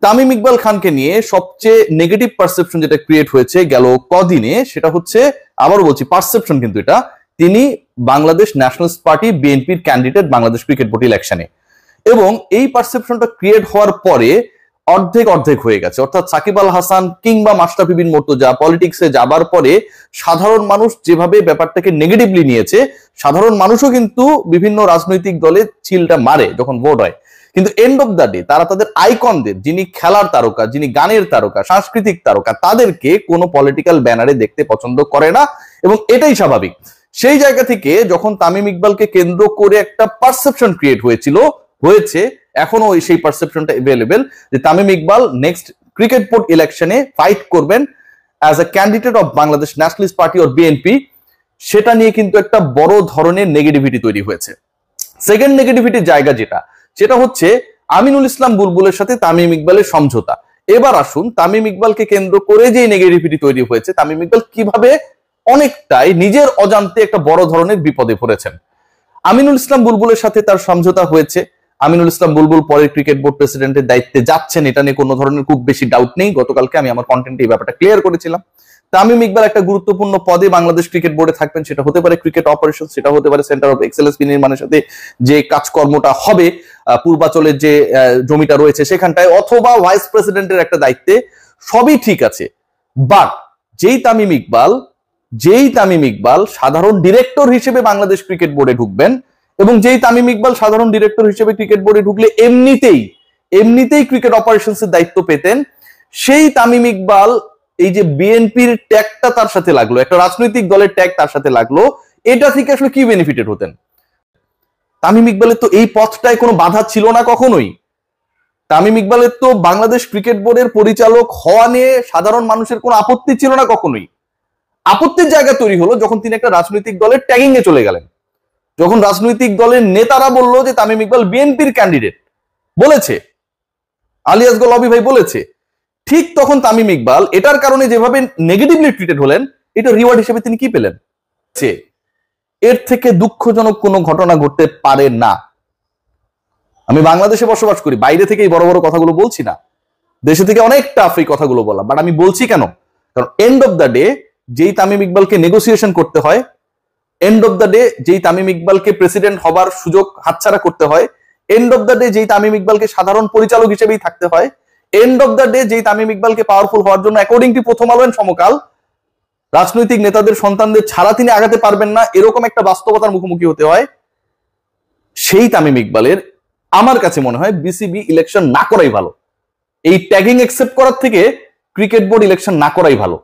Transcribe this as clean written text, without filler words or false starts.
তামিম ইকবাল খানকে নিয়ে সবচেয়ে নেগেটিভ পারসেপশন যেটা ক্রিয়েট হয়েছে গেল কদিনে, সেটা হচ্ছে, আবারও বলছি পারসেপশন কিন্তু এটা, তিনি বাংলাদেশ ন্যাশনালিস্ট পার্টি বিএনপির ক্যান্ডিডেট বাংলাদেশ ক্রিকেট বোর্ড ইলেকশনে। এবং এই পারসেপশনটা ক্রিয়েট হওয়ার পরে অর্ধেক অর্ধেক হয়ে গেছে, অর্থাৎ সাকিব আল হাসান কিংবা মাশরাফি বিন মুর্তজা পলিটিক্সে যাবার পরে সাধারণ মানুষ যেভাবে ব্যাপারটাকে নেগেটিভলি নিয়েছে, সাধারণ মানুষও কিন্তু বিভিন্ন রাজনৈতিক দলে চিলটা মারে যখন ভোট হয়, কিন্তু এন্ড অফ দ্য ডে তারা তাদের আইকনদের, যিনি খেলার তারকা, যিনি গানের তারকা, সাংস্কৃতিক তারকা, তাদেরকে কোনো পলিটিক্যাল ব্যানারে দেখতে পছন্দ করে না, এবং এটাই স্বাভাবিক। সেই জায়গা থেকে যখন তামিম ইকবালকে কেন্দ্র করে একটা পারসেপশন ক্রিয়েট হয়েছে, এখনো সেই পারসেপশনটা এভেলেবেল যে Tamim Iqbal next cricket board ইলেকশনে ফাইট করবেন as a candidate of Bangladesh nationalist party or BNP, সেটা নিয়ে কিন্তু একটা বড় ধরনের নেগেটিভিটি তৈরি হয়েছে। সেকেন্ড নেগেটিভিটির জায়গা সেটা হচ্ছে আমিনুল ইসলাম বুলবুলের সাথে তামিম ইকবালের সমঝোতা। এবার আসুন, তামিম ইকবালকে কেন্দ্র করে যে নেগেটিভিটি তৈরি হয়েছে, তামিম ইকবাল কিভাবে অনেকটাই নিজের অজান্তে একটা বড় ধরনের বিপদে পড়েছেন। আমিনুল ইসলাম বুলবুলের সাথে তার সমঝোতা হয়েছে, আমিনুল ইসলাম বুলবুল পরে ক্রিকেট বোর্ড প্রেসিডেন্টের দায়িত্বে যাচ্ছেন, এটা নিয়ে কোনো ধরনের খুব বেশি ডাউট নেই। গতকালকে আমি আমার কন্টেন্টে এই ব্যাপারটা ক্লিয়ার করেছিলাম। তামিম ইকবাল একটা গুরুত্বপূর্ণ পদে বাংলাদেশ ক্রিকেট বোর্ডে থাকবেন, সেটা হতে পারে ক্রিকেট অপারেশন, সেটা হতে পারে সেন্টার অফ এক্সেলেন্স বিনির্মাণের সাথে যে কাজকর্মটা হবে পূর্বাচলের যে জমিটা রয়েছে সেখানটায়, অথবা ভাইস প্রেসিডেন্টের একটা দায়িত্বে, সবই ঠিক আছে। বাট যেই তামিম ইকবাল সাধারণ ডিরেক্টর হিসেবে বাংলাদেশ ক্রিকেট বোর্ডে ঢুকবেন, এবং যেই তামিম ইকবাল সাধারণ ডিরেক্টর হিসেবে ক্রিকেট বোর্ডে ঢুকলে এমনিতেই ক্রিকেট অপারেশনসের দায়িত্ব পেতেন, সেই তামিম ইকবাল এই যে বিএনপির ট্যাগটা তার সাথে লাগলো, একটা রাজনৈতিক দলের ট্যাগ তার সাথে লাগলো, এটা থেকে আসলে কি বেনিফিটেড হতেন? তামিম ইকবালের তো এই পথটায় কোনো বাধা ছিল না কখনোই। তামিম ইকবালের তো বাংলাদেশ ক্রিকেট বোর্ডের পরিচালক হওয়া নিয়ে সাধারণ মানুষের কোনো আপত্তি ছিল না কখনোই। আপত্তির জায়গা তৈরি হলো যখন তিনি একটা রাজনৈতিক দলের ট্যাগিং এ চলে গেলেন, যখন রাজনৈতিক দলের নেতারা বললো যে তামিম ইকবাল বিএনপির ক্যান্ডিডেট, বলেছে আলী আসগর লবি ভাই বলেছে, ঠিক তখন তামিম ইকবাল এটার কারণে যেভাবে নেগেটিভলি ট্রিটেড হলেন, এটা রিওয়ার্ড হিসেবে তিনি কি পেলেন? এর থেকে দুঃখজনক কোনো ঘটনা ঘটতে পারে না। আমি বাংলাদেশে বসবাস করি, বাইরে থেকে এই বড় বড় কথাগুলো বলছি না, দেশে থেকে অনেক টাফ এই কথাগুলো বলা, বাট আমি বলছি কেন? কারণ এন্ড অফ দ্য ডে যেই তামিম ইকবালকে নেগোসিয়েশন করতে হয়, এন্ড অফ দ্য ডে যেই তামিম ইকবালকে প্রেসিডেন্ট হবার সুযোগ হাতছাড়া করতে হয়, এন্ড অফ দ্য ডে যেই তামিম ইকবালকে সাধারণ পরিচালক হিসেবেই থাকতে হয়, এন্ড অফ দ্য ডে যেই তামিম ইকবালকে পাওয়ারফুল হওয়ার জন্য অ্যাকর্ডিং টু প্রথম আলো সমকাল রাজনৈতিক নেতাদের সন্তানদের ছাড়া তিনি আগাতে পারবেন না, এরকম একটা বাস্তবতার মুখোমুখি হতে হয়, সেই তামিম ইকবালের আমার কাছে মনে হয় বিসিবি ইলেকশন না করাই ভালো। এই ট্যাগিং অ্যাকসেপ্ট করার থেকে ক্রিকেট বোর্ড ইলেকশন না করাই ভালো।